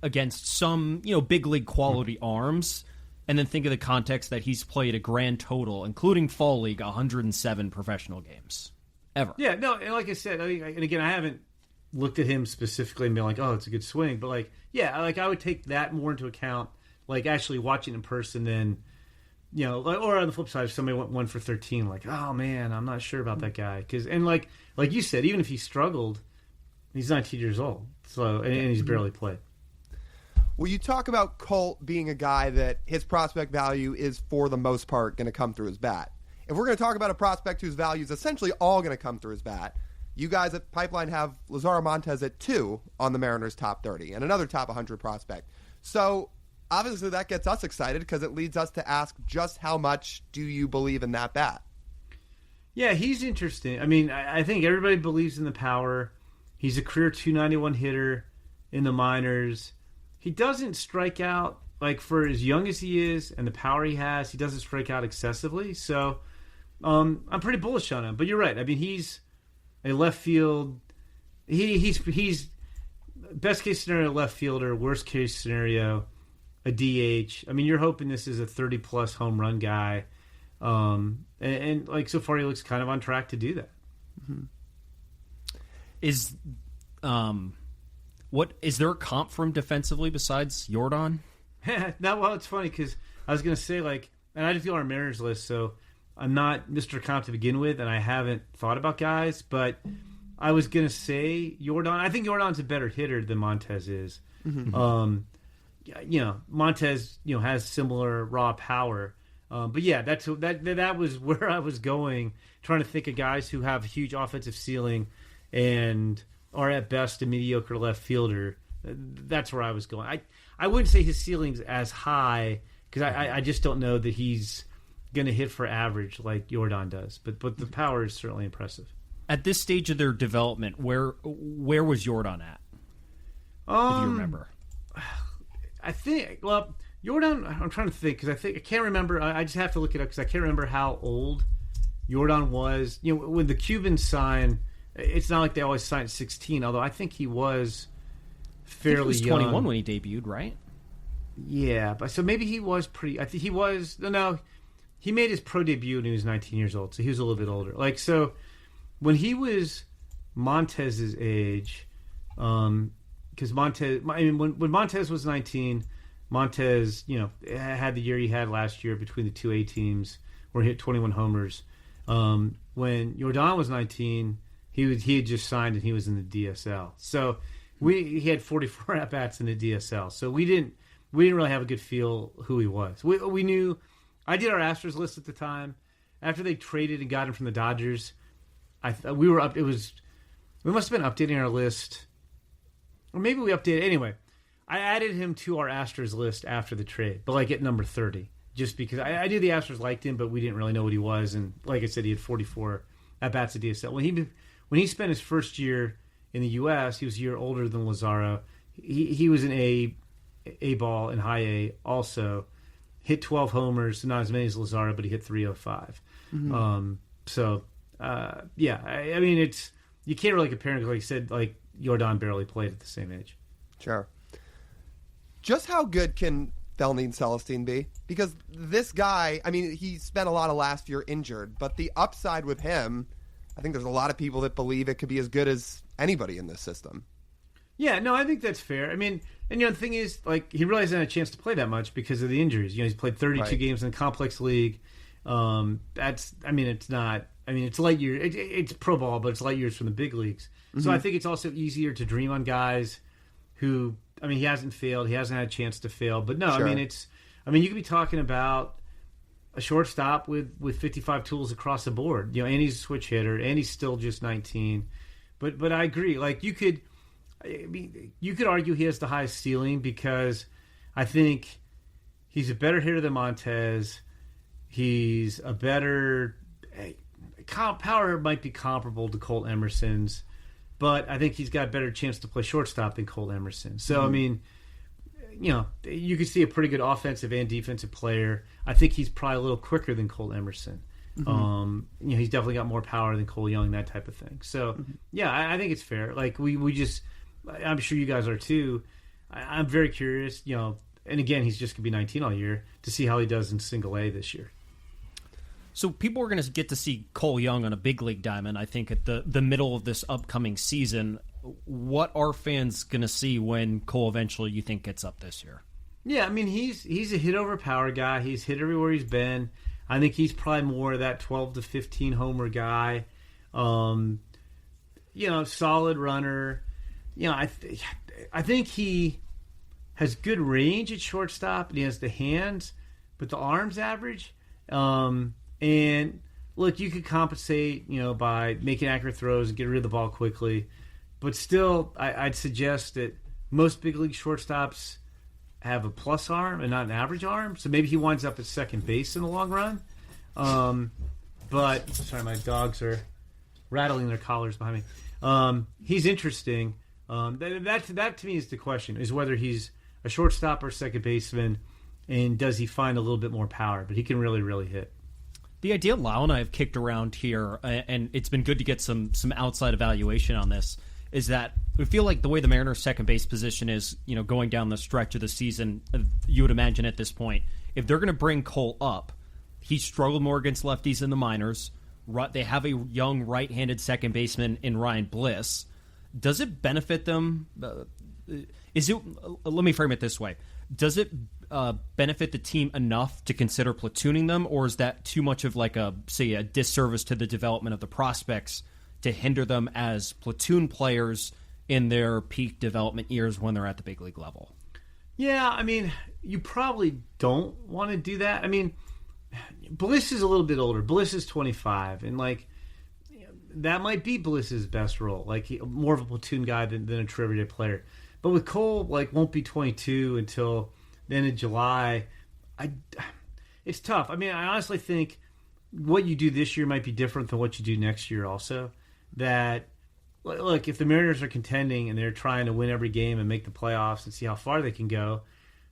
against some big league quality arms, and then think of the context that he's played a grand total, including fall league, 107 professional games ever. Yeah, no, and like I said, and again, I haven't looked at him specifically and been like, oh, it's a good swing, but like, yeah, like I would take that more into account, like actually watching in person than, or on the flip side, if somebody went 1 for 13, like, oh man, I'm not sure about that guy, and like you said, even if he struggled, he's 19 years old, so and he's barely played. Well, you talk about Colt being a guy that his prospect value is, for the most part, going to come through his bat. If we're going to talk about a prospect whose value is essentially all going to come through his bat, you guys at Pipeline have Lazaro Montes at 2 on the Mariners' top 30 and another top 100 prospect. So, obviously, that gets us excited because it leads us to ask just how much do you believe in that bat? Yeah, he's interesting. I mean, I think everybody believes in the power. He's a career .291 hitter in the minors. He doesn't strike out, like, for as young as he is and the power he has, he doesn't strike out excessively. So I'm pretty bullish on him. But you're right. I mean, he's a left field. He's best case scenario left fielder, worst case scenario a DH. I mean, you're hoping this is a 30-plus home run guy. And like, so far he looks kind of on track to do that. Mm-hmm. Is there a comp for him defensively besides Yordan? Well, it's funny because I was going to say, like, and I just feel our Mariners list, so I'm not Mr. Comp to begin with, and I haven't thought about guys, but I was going to say Yordan. I think Yordan's a better hitter than Montes is. Mm-hmm. Montez, has similar raw power. But yeah, that was where I was going, trying to think of guys who have a huge offensive ceiling and are at best a mediocre left fielder. That's where I was going. I wouldn't say his ceiling's as high because I just don't know that he's going to hit for average like Jordan does. But the power is certainly impressive. At this stage of their development, where was Jordan at? If you remember. I think, Jordan, I'm trying to think because I can't remember. I just have to look it up because I can't remember how old Jordan was. When the Cubans sign, it's not like they always sign at 16, although I think he was fairly young. He was 21 when he debuted, right? Yeah, but so maybe he was I think he was. No, he made his pro debut when he was 19 years old, so he was a little bit older. So when he was Montez's age, because Montez, when Montez was 19, Montez, had the year he had last year between the two A teams where he hit 21 homers. When Jordan was 19, he had just signed and he was in the DSL. So he had 44 at bats in the DSL. So we didn't really have a good feel who he was. We knew. I did our Astros list at the time. After they traded and got him from the Dodgers, we were up. We must have been updating our list, or maybe we updated anyway. I added him to our Astros list after the trade, but at number 30, just because I knew the Astros liked him, but we didn't really know what he was. And like I said, he had 44 at bats at DSL. When he spent his first year in the U.S., he was a year older than Lazaro. He was an A ball in high A also. Hit 12 homers, not as many as Lazaro, but he hit 305. Mm-hmm. It's you can't really compare him because, like you said, Jordan barely played at the same age. Sure. Just how good can Felnine Celestine be? Because this guy, he spent a lot of last year injured, but the upside with him, I think there's a lot of people that believe it could be as good as anybody in this system. Yeah, no, I think that's fair. The thing is, he really hasn't had a chance to play that much because of the injuries. He's played 32 games in the complex league. It's not. It's light year. It's pro ball, but it's light years from the big leagues. Mm-hmm. So I think it's also easier to dream on guys who. He hasn't failed. He hasn't had a chance to fail. But no, sure. You could be talking about a shortstop with 55 tools across the board. And he's a switch hitter, and he's still just 19. But I agree. You could argue he has the highest ceiling because I think he's a better hitter than Montez. He's a better power might be comparable to Colt Emerson's, but I think he's got a better chance to play shortstop than Colt Emerson. So you could see a pretty good offensive and defensive player. I think he's probably a little quicker than Colt Emerson. Mm-hmm. He's definitely got more power than Cole Young, that type of thing. So I think it's fair. We just. I'm sure you guys are too. I'm very curious, and again, he's just going to be 19 all year to see how he does in single A this year. So people are going to get to see Cole Young on a big league diamond, I think, at the middle of this upcoming season. What are fans going to see when Cole eventually, you think, gets up this year? Yeah, he's a hit over power guy. He's hit everywhere he's been. I think he's probably more of that 12 to 15 homer guy. Solid runner. I think he has good range at shortstop, and he has the hands, but the arm's average. And look, you could compensate, by making accurate throws and get rid of the ball quickly. But still, I'd suggest that most big league shortstops have a plus arm and not an average arm. So maybe he winds up at second base in the long run. But sorry, my dogs are rattling their collars behind me. He's interesting. That to me is the question: is whether he's a shortstop or second baseman, and does he find a little bit more power? But he can really, really hit. The idea Lyle and I have kicked around here, and it's been good to get some outside evaluation on this, is that we feel like the way the Mariners' second base position is, going down the stretch of the season, you would imagine at this point, if they're going to bring Cole up, he struggled more against lefties in the minors. They have a young right-handed second baseman in Ryan Bliss. Does it benefit them? Let me frame it this way. Does it benefit the team enough to consider platooning them, or is that too much of a disservice to the development of the prospects to hinder them as platoon players in their peak development years when they're at the big league level? Yeah, I mean, you probably don't want to do that. I mean, Bliss is a little bit older. Bliss is 25, and like that might be Bliss's best role. Like more of a platoon guy than a true everyday player. But with Cole, like won't be 22 until the end of July. It's tough. I mean, I honestly think what you do this year might be different than what you do next year. Also, that look, if the Mariners are contending and they're trying to win every game and make the playoffs and see how far they can go,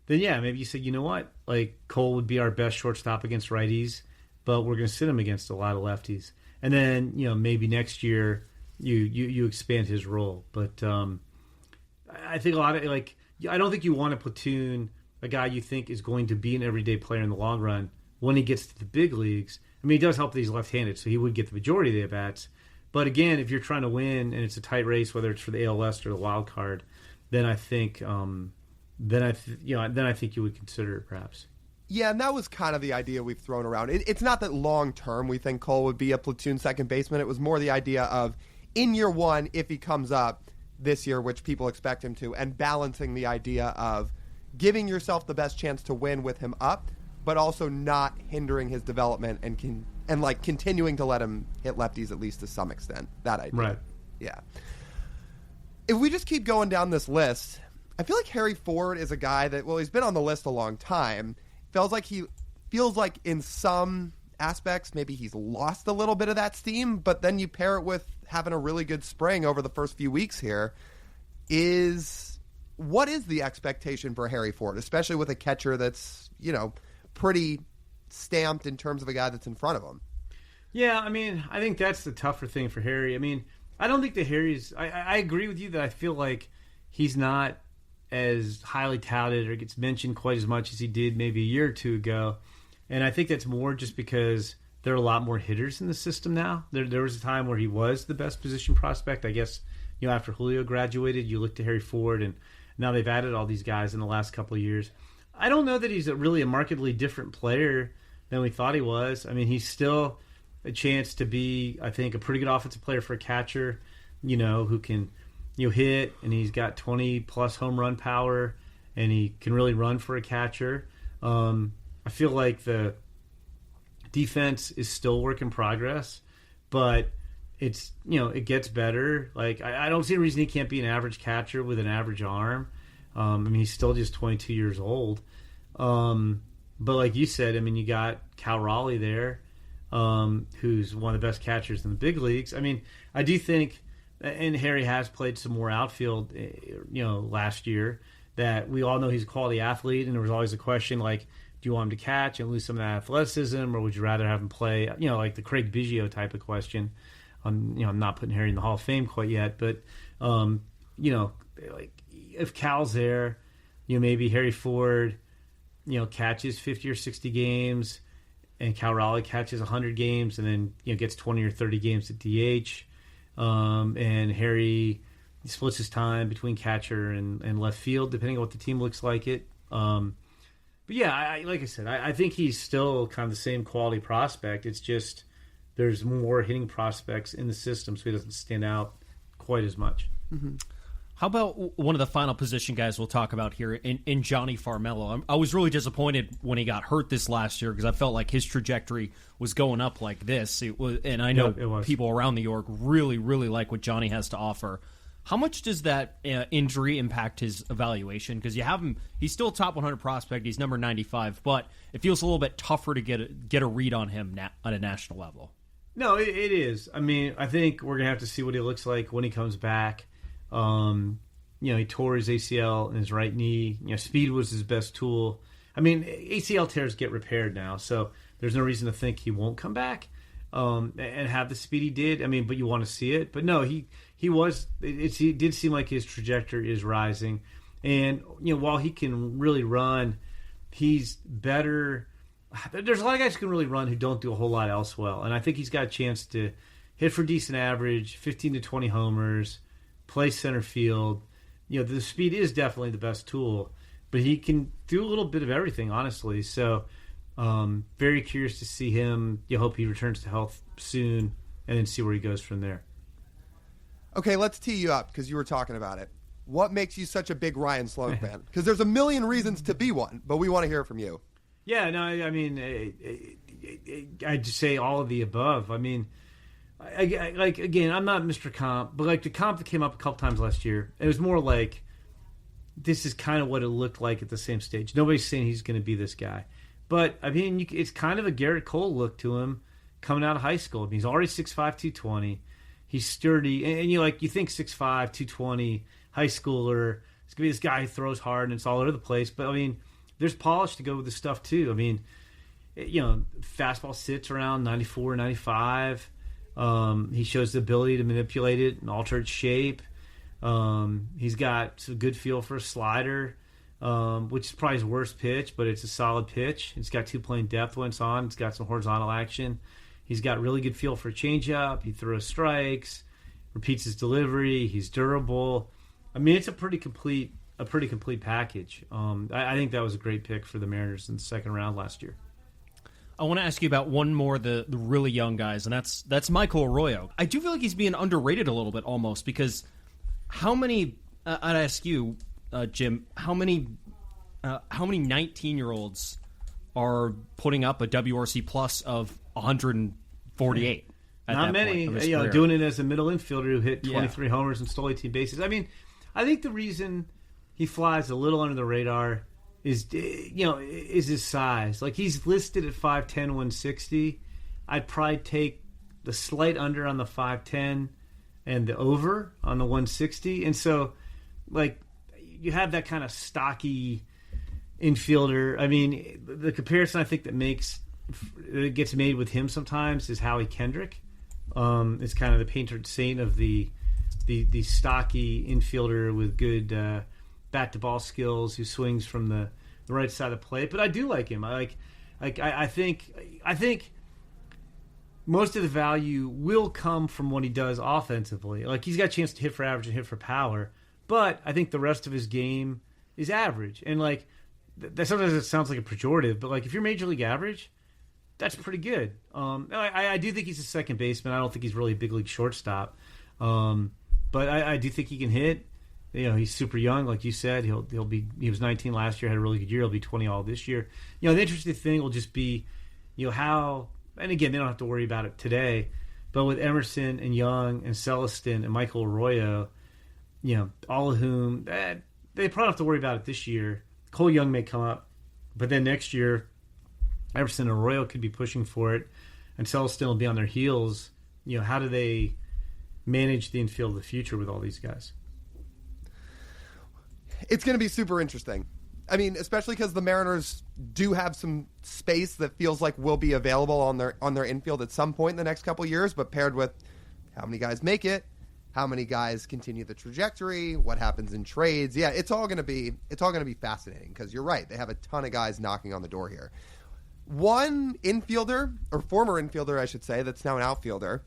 then yeah, maybe you say, you know what, like Cole would be our best shortstop against righties, but we're going to sit him against a lot of lefties. And then, you know, maybe next year you expand his role. But I think a lot of, like, I don't think you want to platoon a guy you think is going to be an everyday player in the long run when he gets to the big leagues. I mean, he does help that he's left-handed, so he would get the majority of the at-bats. But again, if you're trying to win and it's a tight race, whether it's for the AL West or the wild card, then I think then I think you would consider it perhaps. Yeah, and that was kind of the idea we've thrown around. It's not that long term we think Cole would be a platoon second baseman. It was more the idea of in year one, if he comes up this year, which people expect him to, and balancing the idea of giving yourself the best chance to win with him up, but also not hindering his development and like continuing to let him hit lefties at least to some extent. That idea. Right. Yeah. If we just keep going down this list, I feel like Harry Ford is a guy that, well, he's been on the list a long time. Feels like in some aspects maybe he's lost a little bit of that steam, but then you pair it with having a really good spring over the first few weeks here. What is the expectation for Harry Ford, especially with a catcher that's, you know, pretty stamped in terms of a guy that's in front of him? Yeah, I mean, I think that's the tougher thing for Harry. I mean, I don't think that Harry's... I agree with you that I feel like he's not as highly touted or gets mentioned quite as much as he did maybe a year or two ago. And I think that's more just because there are a lot more hitters in the system now. There was a time where he was the best position prospect. I guess, you know, after Julio graduated, you look to Harry Ford, and now they've added all these guys in the last couple of years. I don't know that he's really a markedly different player than we thought he was. I mean, he's still a chance to be, I think, a pretty good offensive player for a catcher, you know, who can, you know, hit, and he's got 20-plus home run power, and he can really run for a catcher. I feel like the defense is still a work in progress, but it's, you know, it gets better. Like, I don't see a reason he can't be an average catcher with an average arm. I mean, he's still just 22 years old. But like you said, I mean, you got Cal Raleigh there, who's one of the best catchers in the big leagues. I mean, I do think, and Harry has played some more outfield, you know, last year, that we all know he's a quality athlete, and there was always a question like, do you want him to catch and lose some of that athleticism, or would you rather have him play, you know, like the Craig Biggio type of question? You know, I'm not putting Harry in the Hall of Fame quite yet, but, you know, like if Cal's there, you know, maybe Harry Ford, you know, catches 50 or 60 games, and Cal Raleigh catches 100 games, and then, you know, gets 20 or 30 games at DH, and Harry splits his time between catcher and left field, depending on what the team looks like it. But yeah, like I said, I think he's still kind of the same quality prospect. It's just there's more hitting prospects in the system, so he doesn't stand out quite as much. Mm-hmm. How about one of the final position guys we'll talk about here in Johnny Farmelo? I was really disappointed when he got hurt this last year because I felt like his trajectory was going up like this. And I know people around New York really, really like what Johnny has to offer. How much does that injury impact his evaluation? Because you have him, he's still a top 100 prospect. He's number 95, but it feels a little bit tougher to get a read on him on a national level. No, it is. I mean, I think we're gonna have to see what he looks like when he comes back. You know, he tore his ACL in his right knee. You know, speed was his best tool. I mean, ACL tears get repaired now, so there's no reason to think he won't come back and have the speed he did. I mean, but you want to see it. But no, he did seem like his trajectory is rising. And, you know, while he can really run, he's better. There's a lot of guys who can really run who don't do a whole lot else well. And I think he's got a chance to hit for decent average, 15 to 20 homers, play center field. You know, the speed is definitely the best tool, but he can do a little bit of everything, honestly. So, very curious to see him. You hope he returns to health soon, and then see where he goes from there. Okay, let's tee you up because you were talking about it. what makes you such a big Ryan Sloan fan? Because there's a million reasons to be one, but we want to hear it from you. Yeah, no, I mean, I'd just say all of the above. I mean, like, again, I'm not Mr. Comp, but like the comp that came up a couple times last year, it was more like this is kind of what it looked like at the same stage. Nobody's saying he's going to be this guy. But, I mean, it's kind of a Garrett Cole look to him coming out of high school. I mean, he's already 6'5", 220. He's sturdy. And you think 6'5", 220, high schooler. It's going to be this guy who throws hard and it's all over the place. But, I mean, there's polish to go with this stuff, too. I mean, fastball sits around 94, 95. He shows the ability to manipulate it and alter its shape. He's got a good feel for a slider. Which is probably his worst pitch, but it's a solid pitch. It's got two-plane depth when it's on. It's got some horizontal action. He's got really good feel for a changeup. He throws strikes, repeats his delivery. He's durable. I mean, it's a pretty complete package. I think that was a great pick for the Mariners in the second round last year. I want to ask you about one more of the really young guys, and that's Michael Arroyo. I do feel like he's being underrated a little bit almost because how many? I'd ask you. Jim, how many 19-year-olds are putting up a WRC plus of 148? Not many. Doing it as a middle infielder who hit 23 homers and stole 18 bases. I mean, I think the reason he flies a little under the radar is his size. Like, he's listed at 5'10", 160. I'd probably take the slight under on the 5'10" and the over on the 160. And so, like, you have that kind of stocky infielder. I mean, the comparison I think that gets made with him sometimes is Howie Kendrick. It's kind of the patron saint of the stocky infielder with good bat to ball skills who swings from the right side of the plate. But I do like him. I think most of the value will come from what he does offensively. Like, he's got a chance to hit for average and hit for power. But I think the rest of his game is average. And, like, that sometimes it sounds like a pejorative, but, like, if you're major league average, that's pretty good. I do think he's a second baseman. I don't think he's really a big league shortstop. But I do think he can hit. He's super young, like you said. He was 19 last year, had a really good year. He'll be 20 all this year. The interesting thing will just be, how, and again, they don't have to worry about it today, but with Emerson and Young and Celestin and Michael Arroyo, all of whom, they probably don't have to worry about it this year. Cole Young may come up, but then next year, Emerson and Arroyo could be pushing for it, and Celestin will be on their heels. How do they manage the infield of the future with all these guys? It's going to be super interesting. I mean, especially because the Mariners do have some space that feels like will be available on their infield at some point in the next couple of years, but paired with how many guys make it, how many guys continue the trajectory, what happens in trades. Yeah, it's all going to be fascinating because you're right. They have a ton of guys knocking on the door here. One infielder, or former infielder, I should say, that's now an outfielder,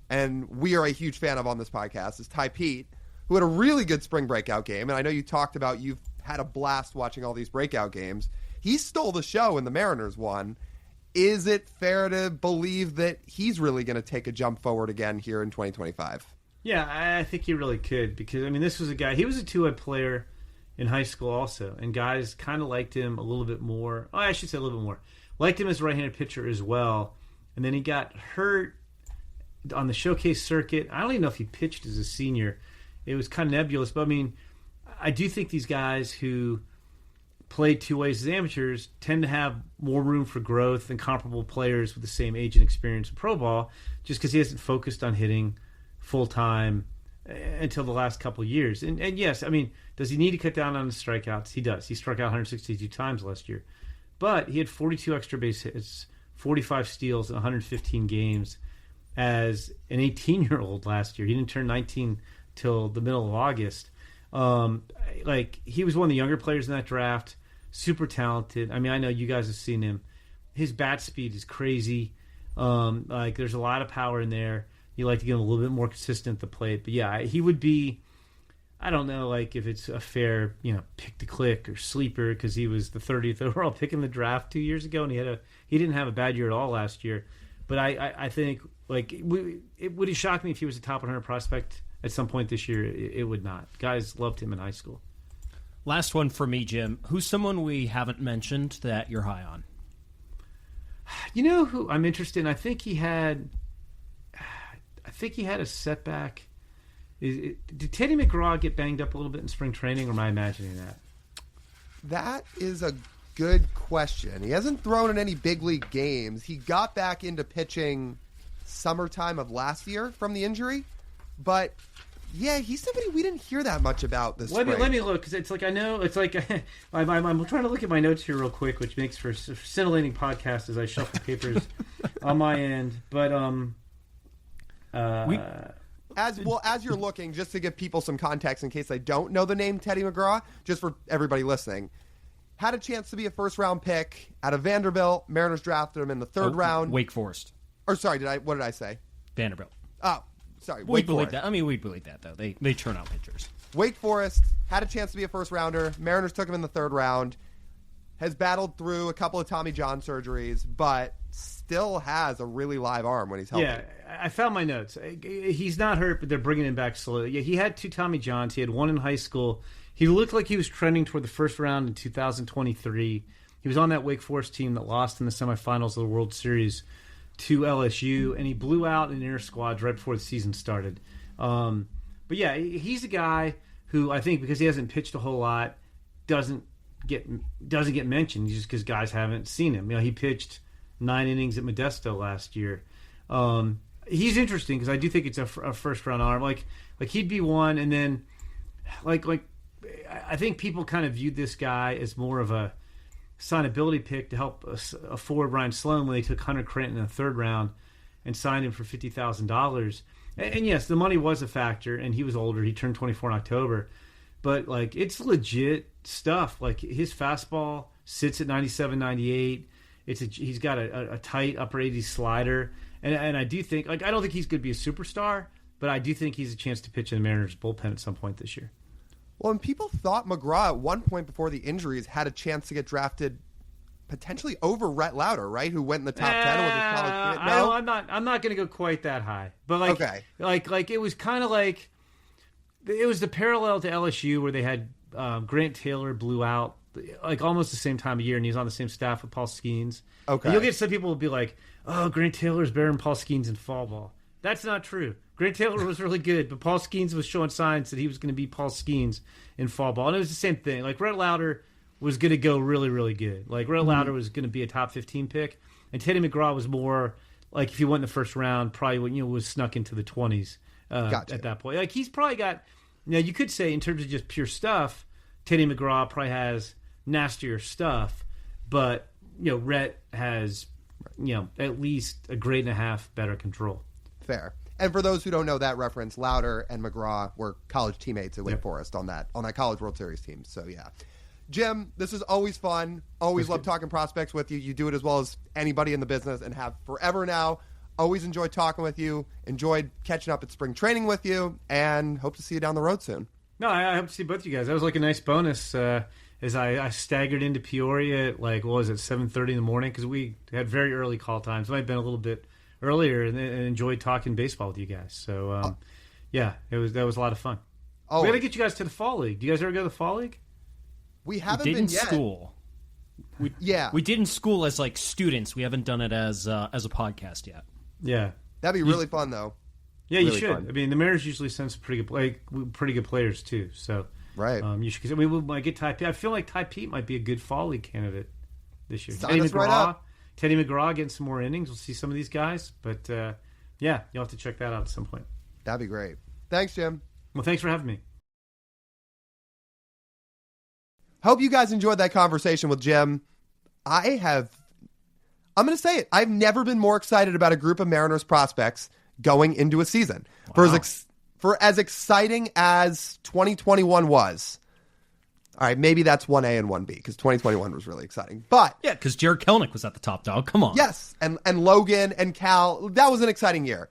and we are a huge fan of on this podcast, is Ty Pete, who had a really good spring breakout game. And I know you talked about you've had a blast watching all these breakout games. He stole the show in the Mariners one. Is it fair to believe that he's really going to take a jump forward again here in 2025? Yeah, I think he really could because, I mean, this was a guy, he was a two-way player in high school also, and guys kind of liked him a little bit more. Oh, I should say a little bit more. Liked him as a right-handed pitcher as well, and then he got hurt on the showcase circuit. I don't even know if he pitched as a senior. It was kind of nebulous, but I mean, I do think these guys who play two ways as amateurs tend to have more room for growth than comparable players with the same age and experience in pro ball, just because he hasn't focused on hitting full-time until the last couple of years. And yes, I mean, does he need to cut down on his strikeouts? He does. He struck out 162 times last year. But he had 42 extra base hits, 45 steals in 115 games as an 18-year-old last year. He didn't turn 19 till the middle of August. He was one of the younger players in that draft, super talented. I mean, I know you guys have seen him. His bat speed is crazy. There's a lot of power in there. You like to get him a little bit more consistent at the plate. But yeah, he would be, I don't know, like if it's a fair, pick to click or sleeper because he was the 30th overall pick in the draft 2 years ago and he didn't have a bad year at all last year. But I think it would shock me if he was a top 100 prospect at some point this year, it would not. Guys loved him in high school. Last one for me, Jim. Who's someone we haven't mentioned that you're high on? You know who I'm interested in? I think he had a setback. Did Teddy McGraw get banged up a little bit in spring training, or am I imagining that? That is a good question. He hasn't thrown in any big league games. He got back into pitching summertime of last year from the injury, but yeah, he's somebody we didn't hear that much about this spring. Let me look, because it's like, I know, it's like, I'm trying to look at my notes here real quick, which makes for a scintillating podcast as I shuffle papers on my end. But as you're looking, just to give people some context in case they don't know the name Teddy McGraw, just for everybody listening, had a chance to be a first-round pick out of Vanderbilt. Mariners drafted him in the third round. Wake Forest. Or sorry, what did I say? Vanderbilt. Oh, sorry. We believe that. I mean, we believe that, though. They turn out pitchers. Wake Forest had a chance to be a first-rounder. Mariners took him in the third round. Has battled through a couple of Tommy John surgeries, but still has a really live arm when he's healthy. Yeah, I found my notes. He's not hurt, but they're bringing him back slowly. Yeah, he had 2 Tommy Johns. He had one in high school. He looked like he was trending toward the first round in 2023. He was on that Wake Forest team that lost in the semifinals of the World Series to LSU, and he blew out in inter squads right before the season started. But yeah, he's a guy who I think, because he hasn't pitched a whole lot, doesn't get mentioned just because guys haven't seen him. You know, he pitched 9 innings at Modesto last year. He's interesting because I do think it's a first round arm. Like he'd be one, and then like I think people kind of viewed this guy as more of a signability pick to help afford Ryan Sloan when they took Hunter Cranton in the third round and signed him for $50,000. And yes, the money was a factor, and he was older. He turned 24 in October. But, like, it's legit stuff. Like, his fastball sits at 97, 98. He's got a tight upper 80s slider. And I do think, like, I don't think he's going to be a superstar, but I do think he's a chance to pitch in the Mariners bullpen at some point this year. Well, and people thought McGraw at one point before the injuries had a chance to get drafted potentially over Rhett Lauder, right? Who went in the top 10 with his college. No, I'm not going to go quite that high. But like, okay. like it was kind of like it was the parallel to LSU where they had Grant Taylor blew out like almost the same time of year, and he was on the same staff with Paul Skeens. Okay, and you'll get some people will be like, "Oh, Grant Taylor's better than Paul Skeens in fall ball." That's not true. Grant Taylor was really good, but Paul Skeens was showing signs that he was going to be Paul Skeens in fall ball. And it was the same thing. Like, Rhett Lauder was going to go really, really good. Like, Rhett Lauder was going to be a top 15 pick. And Teddy McGraw was more, like, if he went in the first round, probably was snuck into the 20s Gotcha. at that point. Like, he's probably got, now you could say in terms of just pure stuff, Teddy McGraw probably has nastier stuff, but, Rhett has, at least a grade and a half better control. Fair. And for those who don't know that reference, Lauder and McGraw were college teammates at Wake Forest on that College World Series team. So, yeah. Jim, this is always fun. Always love talking prospects with you. You do it as well as anybody in the business and have forever now. Always enjoyed talking with you. Enjoyed catching up at spring training with you, and hope to see you down the road soon. No, I hope to see both of you guys. That was like a nice bonus as I staggered into Peoria at 7:30 in the morning because we had very early call times. It might have been a little bit earlier and enjoyed talking baseball with you guys. So, that was a lot of fun. Oh, we got to get you guys to the Fall League. Do you guys ever go to the Fall League? We haven't did been in yet. School. We did in school as like students. We haven't done it as a podcast yet. Yeah, that'd be really fun though. Yeah, really you should. Fun. I mean, the Mariners usually send some pretty good players too. So right, you should. We might get Ty Pete. I feel like Ty Pete might be a good Fall League candidate this year. Sign us right up. Teddy McGraw getting some more innings. We'll see some of these guys. But, you'll have to check that out at some point. That'd be great. Thanks, Jim. Well, thanks for having me. Hope you guys enjoyed that conversation with Jim. I'm going to say it. I've never been more excited about a group of Mariners prospects going into a season. Wow. For as exciting as 2021 was. All right, maybe that's 1A and 1B because 2021 was really exciting. But yeah, because Jared Kelenic was at the top dog. Come on. Yes, and Logan and Cal, that was an exciting year.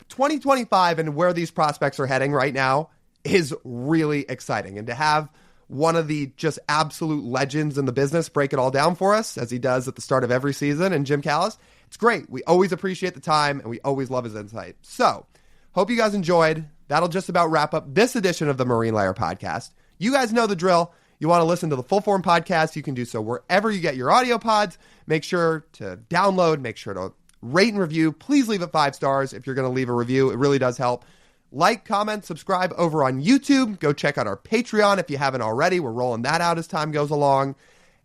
2025 and where these prospects are heading right now is really exciting. And to have one of the just absolute legends in the business break it all down for us, as he does at the start of every season, and Jim Callis, it's great. We always appreciate the time, and we always love his insight. So, hope you guys enjoyed. that'll just about wrap up this edition of the Marine Layer podcast. You guys know the drill. You want to listen to the full form podcast, you can do so wherever you get your audio pods. Make sure to download, make sure to rate and review. Please leave it 5 stars if you're going to leave a review. It really does help. Like, comment, subscribe over on YouTube. Go check out our Patreon if you haven't already. We're rolling that out as time goes along.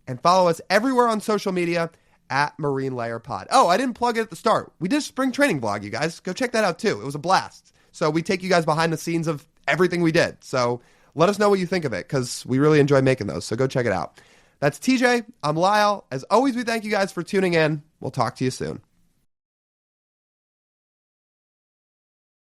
And follow us everywhere on social media at Marine Layer Pod. Oh, I didn't plug it at the start. We did a spring training vlog, you guys. Go check that out too. It was a blast. So we take you guys behind the scenes of everything we did. So let us know what you think of it, because we really enjoy making those. So go check it out. That's TJ. I'm Lyle. As always, we thank you guys for tuning in. We'll talk to you soon.